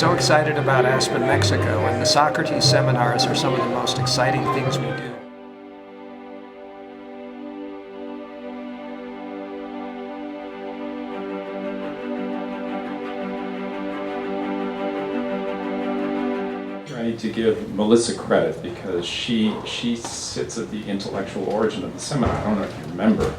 so excited about Aspen, Mexico, and the Socrates seminars are some of the most exciting things we do. I need to give Melissa credit because she sits at the intellectual origin of the seminar. I don't know if you remember,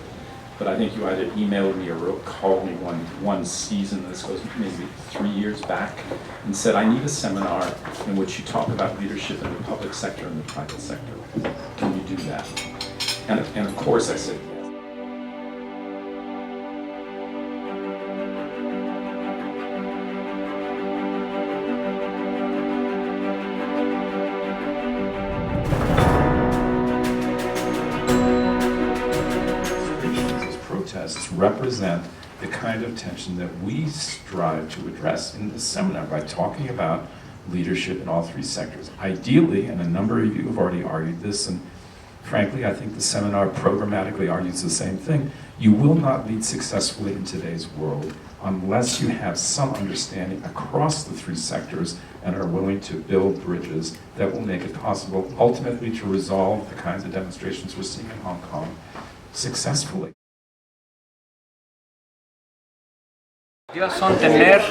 but I think you either emailed me or called me one season, this goes maybe 3 years back, and said, I need a seminar in which you talk about leadership in the public sector and the private sector. Can you do that? And of course I said yes. Protests represent the kind of tension that we strive to address in this seminar by talking about leadership in all three sectors. Ideally, and a number of you have already argued this, and frankly, I think the seminar programmatically argues the same thing, you will not lead successfully in today's world unless you have some understanding across the three sectors and are willing to build bridges that will make it possible ultimately to resolve the kinds of demonstrations we're seeing in Hong Kong successfully. Son tener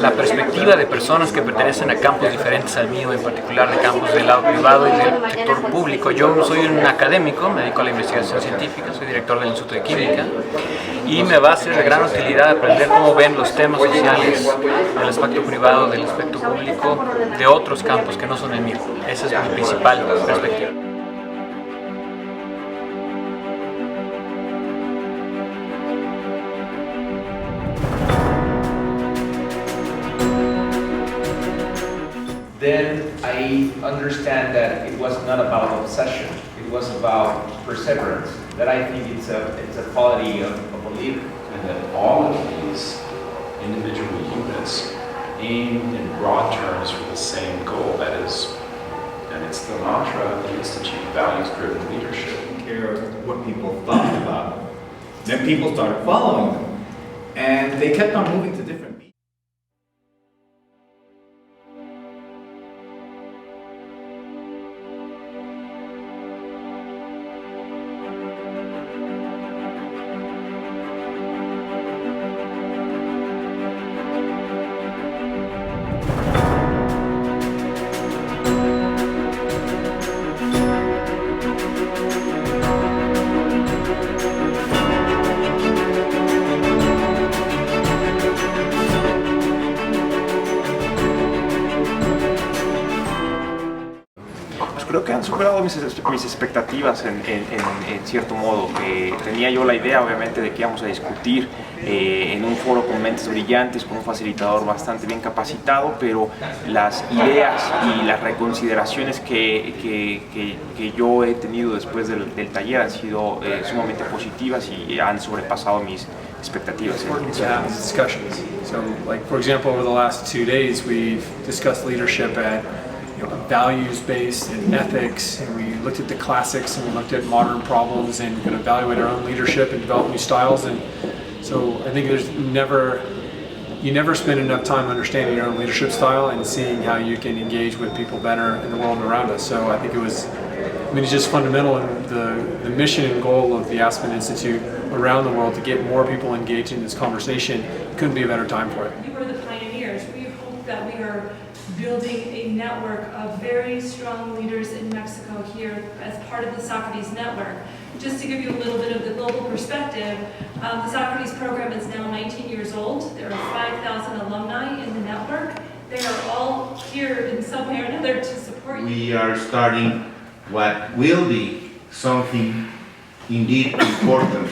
la perspectiva de personas que pertenecen a campos diferentes al mío, en particular de campos del lado privado y del sector público. Yo soy un académico, me dedico a la investigación científica, soy director del Instituto de Química y me va a ser de gran utilidad aprender cómo ven los temas sociales del aspecto privado, del aspecto público, de otros campos que no son el mío. Esa es mi principal perspectiva. Then I understand that it was not about obsession, it was about perseverance. That I think it's a quality of a leader. And that all of these individual units aim in broad terms for the same goal, that is, and it's the mantra of the Institute, values-driven leadership. Care what people thought about them. Then people started following them, and they kept on moving to different beats. Creo que han superado mis expectativas en cierto modo. Tenía yo la idea, obviamente, de que íbamos a discutir en un foro con mentes brillantes, con un facilitador bastante bien capacitado, pero las ideas y las reconsideraciones que yo he tenido después del taller han sido sumamente positivas y han sobrepasado mis expectativas. Discussions. So, like for example, over the last 2 days, we've discussed leadership at values-based and ethics, and we looked at the classics and we looked at modern problems and could evaluate our own leadership and develop new styles. And so I think you never spend enough time understanding your own leadership style and seeing how you can engage with people better in the world around us. So I think it's just fundamental in the mission and goal of the Aspen Institute around the world to get more people engaged in this conversation. Couldn't be a better time for it. You were the pioneers. We hope that we are building a network of very strong leaders in Mexico here as part of the Socrates network. Just to give you a little bit of the global perspective, the Socrates program is now 19 years old. There are 5,000 alumni in the network. They are all here in some way or another to support you. We are starting what will be something indeed important